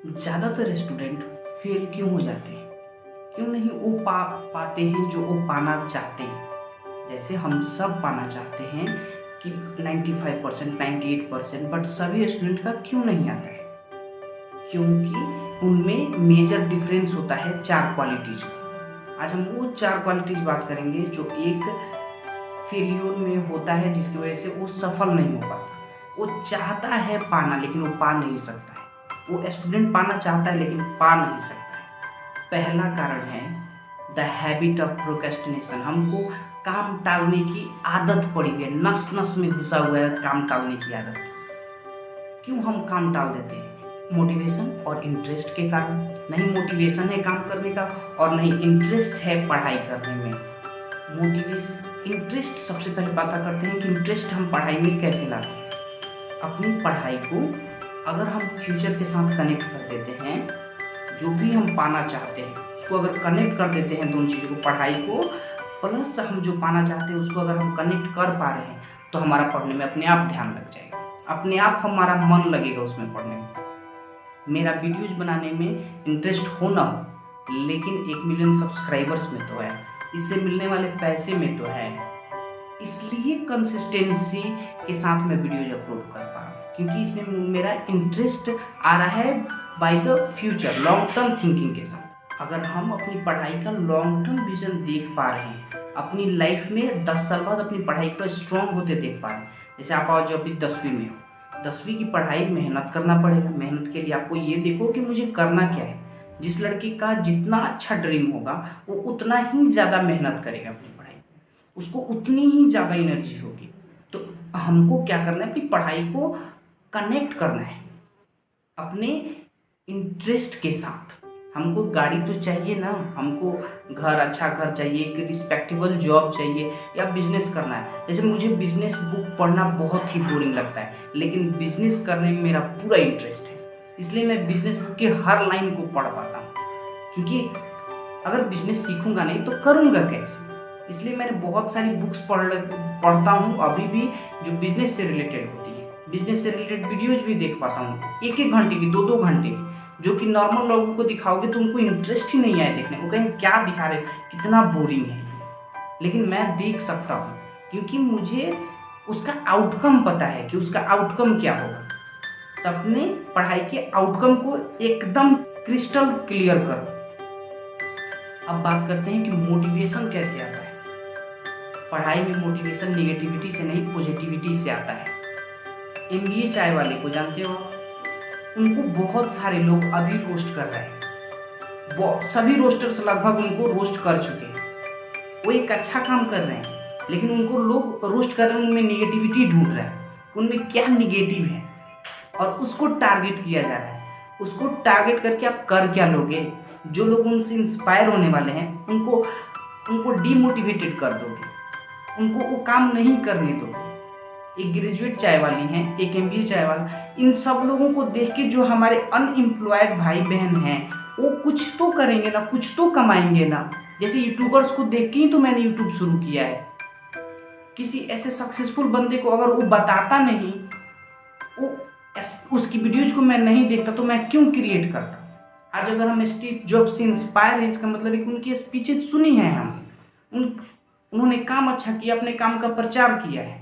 ज़्यादातर student fail क्यों हो जाते हैं? क्यों नहीं वो पाते हैं जो वो पाना चाहते हैं? जैसे हम सब पाना चाहते हैं कि 95% 98%, बट सभी स्टूडेंट का क्यों नहीं आता है? क्योंकि उनमें मेजर डिफरेंस होता है 4 क्वालिटीज का। आज हम वो 4 क्वालिटीज बात करेंगे जो एक फेलियर में होता है, जिसकी वजह से वो सफल नहीं हो पाता। वो चाहता है पाना लेकिन वो पा नहीं सकता है। वो स्टूडेंट पाना चाहता है लेकिन पा नहीं सकता है। पहला कारण है द हैबिट ऑफ प्रोक्रेस्टिनेशन। हमको काम टालने की आदत पड़ी है, नस नस में घुसा हुआ है काम टालने की आदत। क्यों हम काम टाल देते हैं? मोटिवेशन और इंटरेस्ट के कारण। नहीं मोटिवेशन है काम करने का और नहीं इंटरेस्ट है पढ़ाई करने में। मोटिवेशन इंटरेस्ट सबसे पहले पता करते हैं कि इंटरेस्ट हम पढ़ाई में कैसे लाते हैं। अपनी पढ़ाई को अगर हम फ्यूचर के साथ कनेक्ट कर देते हैं, जो भी हम पाना चाहते हैं उसको अगर कनेक्ट कर देते हैं, दोनों चीज़ों को, पढ़ाई को प्लस हम जो पाना चाहते हैं उसको अगर हम कनेक्ट कर पा रहे हैं, तो हमारा पढ़ने में अपने आप ध्यान लग जाएगा, अपने आप हमारा मन लगेगा उसमें पढ़ने में। मेरा वीडियोज बनाने में इंटरेस्ट हो ना हो, लेकिन 1 मिलियन सब्सक्राइबर्स में तो है, इससे मिलने वाले पैसे में तो है, इसलिए कंसिस्टेंसी के साथ मैं वीडियोज अपलोड कर पा रहा हूँ, क्योंकि इसमें मेरा इंटरेस्ट आ रहा है by the future, long term thinking के साथ। अगर हम अपनी पढ़ाई का लॉन्ग टर्म विजन देख पा रहे हैं, अपनी लाइफ में 10 साल बाद अपनी पढ़ाई को स्ट्रॉन्ग होते देख पा रहे हैं। जैसे आप आज अभी 10वीं में हो, 10वीं की पढ़ाई मेहनत करना पड़ेगा। मेहनत के लिए आपको ये देखो कि मुझे करना क्या है। जिस लड़के का जितना अच्छा ड्रीम होगा वो उतना ही ज़्यादा मेहनत करेगा अपनी पढ़ाई, उसको उतनी ही ज़्यादा एनर्जी होगी। तो हमको क्या करना है? अपनी पढ़ाई को कनेक्ट करना है अपने इंटरेस्ट के साथ। हमको गाड़ी तो चाहिए ना, हमको घर, अच्छा घर चाहिए, एक रिस्पेक्टेबल जॉब चाहिए, या बिजनेस करना है। जैसे मुझे बिजनेस बुक पढ़ना बहुत ही बोरिंग लगता है, लेकिन बिजनेस करने में मेरा पूरा इंटरेस्ट है, इसलिए मैं बिजनेस बुक की हर लाइन को पढ़ पाता हूँ। क्योंकि अगर बिजनेस सीखूंगा नहीं तो करूँगा कैसे? इसलिए मैंने बहुत सारी बुक्स पढ़ता हूँ अभी भी, जो बिजनेस से रिलेटेड होती है। बिजनेस से रिलेटेड वीडियोज भी देख पाता हूँ, 1-1 घंटे की, 2-2 घंटे की, जो कि नॉर्मल लोगों को दिखाओगे तो उनको इंटरेस्ट ही नहीं आए देखने, वो कहेंगे क्या दिखा रहे, कितना बोरिंग है। लेकिन मैं देख सकता हूँ क्योंकि मुझे उसका आउटकम पता है कि उसका आउटकम क्या होगा। तो अपने पढ़ाई के आउटकम को एकदम क्रिस्टल क्लियर करो। अब बात करते हैं कि मोटिवेशन कैसे आता है। पढ़ाई में मोटिवेशन निगेटिविटी से नहीं, पॉजिटिविटी से आता है। MBA चाय वाले को जानते हो, उनको बहुत सारे लोग अभी रोस्ट कर रहे हैं। सभी रोस्टर्स लगभग उनको रोस्ट कर चुके हैं। वो एक अच्छा काम कर रहे हैं, लेकिन उनको लोग रोस्ट कर रहे हैं, उनमें निगेटिविटी ढूंढ रहे हैं, उनमें क्या निगेटिव है, और उसको टारगेट किया जा रहा है। उसको टारगेट करके आप कर क्या लोगे? जो लोग उनसे इंस्पायर होने वाले हैं उनको डीमोटिवेटेड कर दोगे, उनको वो काम नहीं करने दोगे। एक ग्रेजुएट चाय वाली हैं, एक MBA चाय वाला, इन सब लोगों को देख के जो हमारे अनएम्प्लॉयड भाई बहन हैं वो कुछ तो करेंगे ना, कुछ तो कमाएंगे ना। जैसे यूट्यूबर्स को देख के ही तो मैंने यूट्यूब शुरू किया है। किसी ऐसे सक्सेसफुल बंदे को अगर वो बताता नहीं, वो उसकी वीडियोज को मैं नहीं देखता, तो मैं क्यों क्रिएट करता? आज अगर हम स्टीव जॉब्स से इंस्पायर है, इसका मतलब है कि उनकी स्पीचेज सुनी है हम, उन्होंने काम अच्छा किया, अपने काम का प्रचार किया है।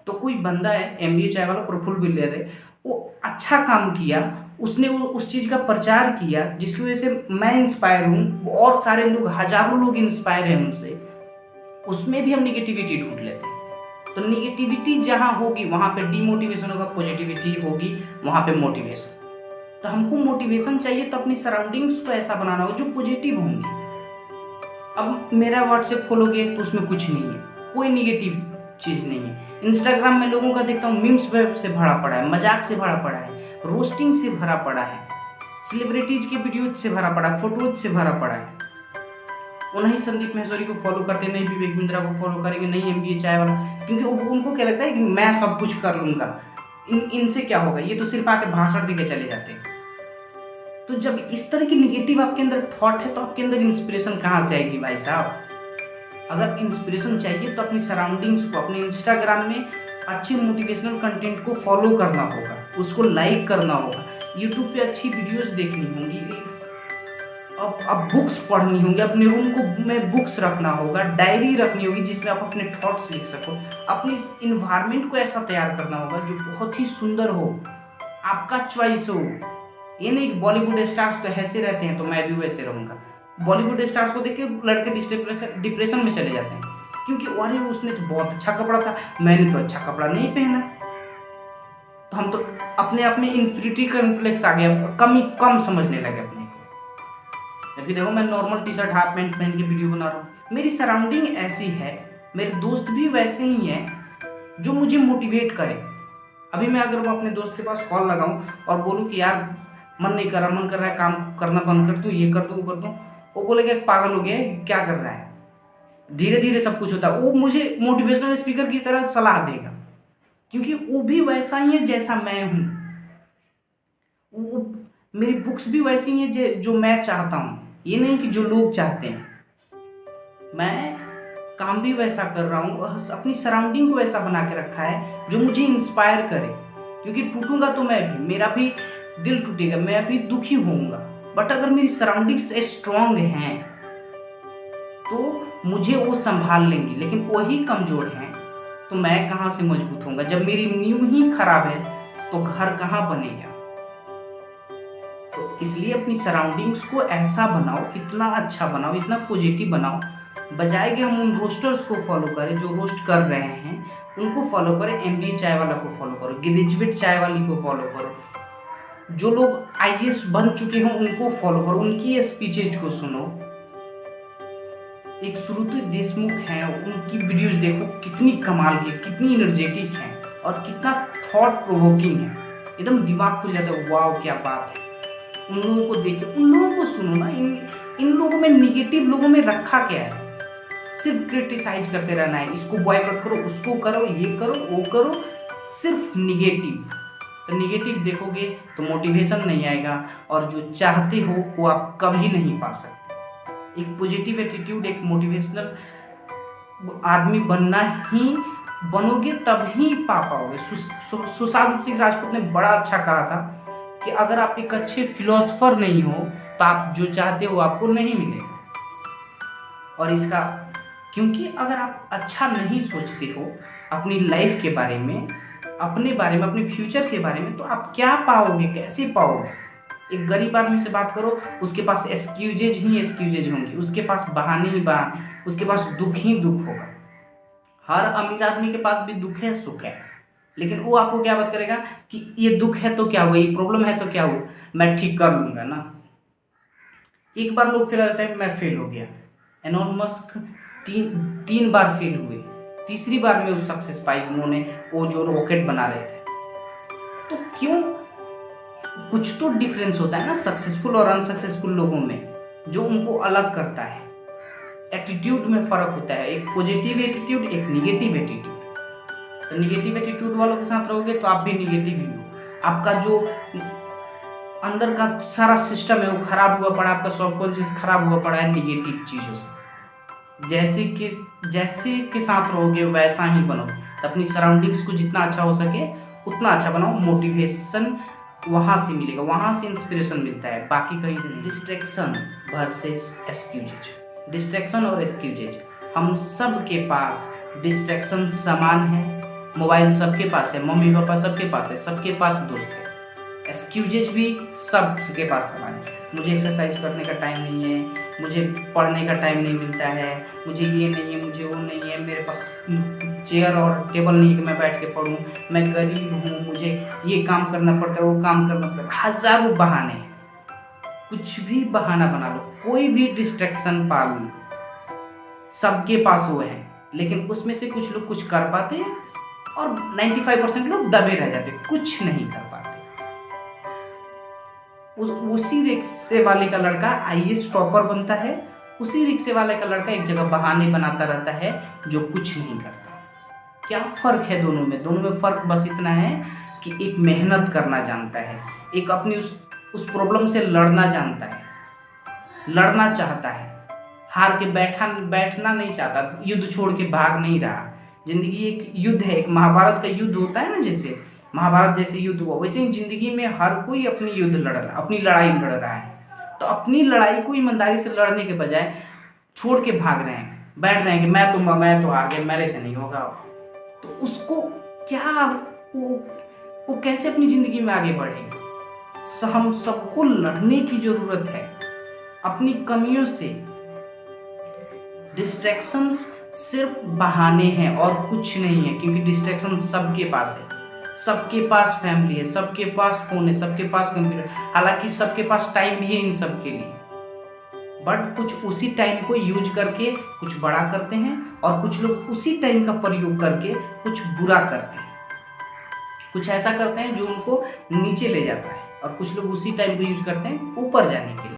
तो कोई बंदा है, MBA चाय वाला प्रफुल्ल बिल्लर है, वो अच्छा काम किया, उसने वो उस चीज़ का प्रचार किया जिसकी वजह से मैं इंस्पायर हूँ, और सारे लोग, हजारों लोग इंस्पायर हैं उनसे। उसमें भी हम निगेटिविटी ढूंढ लेते हैं। तो निगेटिविटी जहाँ होगी वहाँ पे डीमोटिवेशन होगा, पॉजिटिविटी होगी वहाँ पे मोटिवेशन। तो हमको मोटिवेशन चाहिए, तो अपनी सराउंडिंग्स को ऐसा बनाना होगा जो पॉजिटिव होंगी। अब मेरा व्हाट्सएप खोलोगे तो उसमें कुछ नहीं है, कोई निगेटिव चीज़ नहीं है। इंस्टाग्राम में लोगों का देखता हूँ मीम्स से भरा पड़ा है, मजाक से भरा पड़ा है, रोस्टिंग से भरा पड़ा है, सेलिब्रिटीज के वीडियोज से भरा पड़ा है, फोटोज से भरा पड़ा है। वो नहीं संदीप महेश्वरी को फॉलो करते, नहीं विवेक बिंद्रा को फॉलो करेंगे, नहीं MBA चाय वाला, क्योंकि उनको क्या लगता है कि मैं सब कुछ कर लूँगा, इनसे क्या होगा, ये तो सिर्फ आके भाषण दे के चले जाते हैं। तो जब इस तरह की निगेटिव आपके अंदर थॉट है, तो आपके अंदर इंस्पिरेशन कहाँ से आएगी भाई साहब? अगर इंस्पिरेशन चाहिए तो अपनी सराउंडिंग्स को, अपने इंस्टाग्राम में अच्छे मोटिवेशनल कंटेंट को फॉलो करना होगा, उसको लाइक करना होगा। यूट्यूब पे अच्छी वीडियोस देखनी होंगी, अब बुक्स पढ़नी होंगी, अपने रूम को में बुक्स रखना होगा, डायरी रखनी होगी जिसमें आप अपने थॉट्स लिख सको, अपनी इन्वायरमेंट को ऐसा तैयार करना होगा जो बहुत ही सुंदर हो, आपका चॉइस हो। ये नहीं कि बॉलीवुड स्टार्स तो ऐसे रहते हैं तो मैं भी वैसे रहूँगा। बॉलीवुड स्टार्स को देख के लड़के डिप्रेशन में चले जाते हैं, क्योंकि अरे उसने तो बहुत अच्छा कपड़ा था, मैंने तो अच्छा कपड़ा नहीं पहना। तो हम तो अपने आप में इन्फिनिटी कॉम्प्लेक्स आ गया, कम समझने लगे अपने को। जबकि देखो मैं normal T shirt half pant पहन के वीडियो बना रहा हूँ, मेरी सराउंडिंग ऐसी है, मेरे दोस्त भी वैसे ही हैं जो मुझे मोटिवेट करें। अभी मैं अगर वो अपने दोस्त के पास कॉल लगाऊं और बोलूं कि यार मन नहीं कर रहा, मन कर रहा है काम करना बंद कर दूं, ये कर दूं वो कर दूं, वो बोलेगा पागल हो गया है, क्या कर रहा है। धीरे धीरे सब कुछ होता है, वो मुझे मोटिवेशनल स्पीकर की तरह सलाह देगा, क्योंकि वो भी वैसा ही है जैसा मैं हूँ। वो मेरी बुक्स भी वैसी ही है जो मैं चाहता हूँ, ये नहीं कि जो लोग चाहते हैं। मैं काम भी वैसा कर रहा हूँ, अपनी सराउंडिंग को ऐसा बना के रखा है जो मुझे इंस्पायर करे, क्योंकि टूटूंगा तो मैं भी, मेरा भी दिल टूटेगा, मैं भी दुखी होऊंगा। बट अगर मेरी सराउंडिंग्स स्ट्रांग हैं तो मुझे वो संभाल लेंगी, लेकिन वही कमजोर हैं तो मैं कहाँ से मजबूत होऊंगा। जब मेरी नींव ही खराब है तो घर कहाँ बनेगा। तो इसलिए अपनी सराउंडिंग्स को ऐसा बनाओ, इतना अच्छा बनाओ, इतना पॉजिटिव बनाओ, बजाय कि हम उन रोस्टर्स को फॉलो करें जो रोस्ट कर रहे हैं, उनको फॉलो करें। MBA चाय वाला को फॉलो करो, ग्रेजुएट चाय वाली को फॉलो करो, जो लोग IAS बन चुके हैं उनको फॉलो करो, उनकी स्पीचेज को सुनो। एक श्रुति देशमुख हैं, उनकी वीडियोस देखो, कितनी कमाल की, कितनी एनर्जेटिक हैं और कितना थॉट प्रोवोकिंग है, एकदम दिमाग खुल जाता है, वाह क्या बात है। उन लोगों को देख के उन लोगों को सुनो ना। इन लोगों में, निगेटिव लोगों में रखा क्या है? सिर्फ क्रिटिसाइज करते रहना है, इसको बॉयकॉट करो, उसको करो, ये करो, वो करो, सिर्फ निगेटिव। तो निगेटिव देखोगे तो मोटिवेशन नहीं आएगा, और जो चाहते हो वो आप कभी नहीं पा सकते। एक पॉजिटिव एटीट्यूड, एक मोटिवेशनल आदमी बनोगे तब ही पा पाओगे। सुशांत सिंह राजपूत ने बड़ा अच्छा कहा था कि अगर आप एक अच्छे फिलोसोफर नहीं हो तो आप जो चाहते हो आपको नहीं मिलेगा। और इसका, क्योंकि अगर आप अच्छा नहीं सोचते हो अपनी लाइफ के बारे में, अपने बारे में, अपने फ्यूचर के बारे में, तो आप क्या पाओगे, कैसे पाओगे? एक गरीब आदमी से बात करो, उसके पास एक्सक्यूजेज ही एक्सक्यूजेज होंगी, उसके पास बहाने ही बहाने, उसके पास दुख ही दुख होगा। हर अमीर आदमी के पास भी दुख है, सुख है, लेकिन वो आपको क्या बात करेगा कि ये दुख है तो क्या हुआ, ये प्रॉब्लम है तो क्या हुआ, मैं ठीक कर लूंगा ना। एक बार लोग फेल होते हैं, मैं फेल हो गया। एलोन मस्क तीन बार फेल हुए, तीसरी बार में वो सक्सेस पाई, उन्होंने वो जो रॉकेट बना रहे थे। तो क्यों, कुछ तो डिफरेंस होता है ना सक्सेसफुल और अनसक्सेसफुल लोगों में, जो उनको अलग करता है। एटीट्यूड में फर्क होता है, एक पॉजिटिव एटीट्यूड, एक निगेटिव एटीट्यूड। तो निगेटिव एटीट्यूड वालों के साथ रहोगे तो आप भी निगेटिव ही हो। आपका जो अंदर का सारा सिस्टम है वो खराब हुआ पड़ा, आपका सबकॉन्शियस खराब हुआ पड़ा है निगेटिव चीजों से। जैसे के साथ रहोगे वैसा ही बनो। तो अपनी सराउंडिंग्स को जितना अच्छा हो सके उतना अच्छा बनाओ। मोटिवेशन वहाँ से मिलेगा, वहाँ से इंस्पिरेशन मिलता है, बाकी कहीं से नहीं। डिस्ट्रैक्शन वर्सेस एक्सक्यूजेज, डिस्ट्रैक्शन और एक्सक्यूजेज, हम सब के पास डिस्ट्रैक्शन समान है। मोबाइल सबके पास है, मम्मी पापा सबके पास है, सबके पास दोस्त है। एक्सक्यूजेज भी सबके पास समान है। मुझे एक्सरसाइज करने का टाइम नहीं है, मुझे पढ़ने का टाइम नहीं मिलता है, मुझे ये नहीं है, मुझे वो नहीं है, मेरे पास चेयर और टेबल नहीं है कि मैं बैठ के पढूं, मैं गरीब हूँ, मुझे ये काम करना पड़ता है, वो काम करना पड़ता है। हजारों बहाने, कुछ भी बहाना बना लो, कोई भी डिस्ट्रैक्शन पाल लो, सबके पास वो है। लेकिन उसमें से कुछ लोग कुछ कर पाते हैं और 95% लोग दबे रह जाते, कुछ नहीं कर पाते। उसी रिक्शे वाले का लड़का IAS टॉपर बनता है, उसी रिक्शे वाले का लड़का एक जगह बहाने बनाता रहता है जो कुछ नहीं करता। क्या फर्क है दोनों में? दोनों में फर्क बस इतना है कि एक मेहनत करना जानता है, एक अपनी उस प्रॉब्लम से लड़ना जानता है, लड़ना चाहता है, हार के बैठना नहीं चाहता, युद्ध छोड़ के भाग नहीं रहा। जिंदगी एक युद्ध है, एक महाभारत का युद्ध होता है ना, जैसे महाभारत जैसे युद्ध हुआ, वैसे ही ज़िंदगी में हर कोई अपनी युद्ध लड़ रहा है, अपनी लड़ाई लड़ रहा है। तो अपनी लड़ाई को ईमानदारी से लड़ने के बजाय छोड़ के भाग रहे हैं, बैठ रहे हैं कि मैं तो हार गया, मेरे से नहीं होगा। तो उसको क्या वो कैसे अपनी ज़िंदगी में आगे बढ़ेगी। हम सबको लड़ने की ज़रूरत है अपनी कमियों से। डिस्ट्रैक्शंस सिर्फ बहाने हैं और कुछ नहीं है, क्योंकि डिस्ट्रैक्शन सबके पास है। सबके पास फैमिली है, सबके पास फ़ोन है, सबके पास कंप्यूटर, हालांकि सबके पास टाइम भी है इन सब के लिए, बट कुछ उसी टाइम को यूज करके कुछ बड़ा करते हैं और कुछ लोग उसी टाइम का प्रयोग करके कुछ बुरा करते हैं, कुछ ऐसा करते हैं जो उनको नीचे ले जाता है, और कुछ लोग उसी टाइम को यूज करते हैं ऊपर जाने के लिए।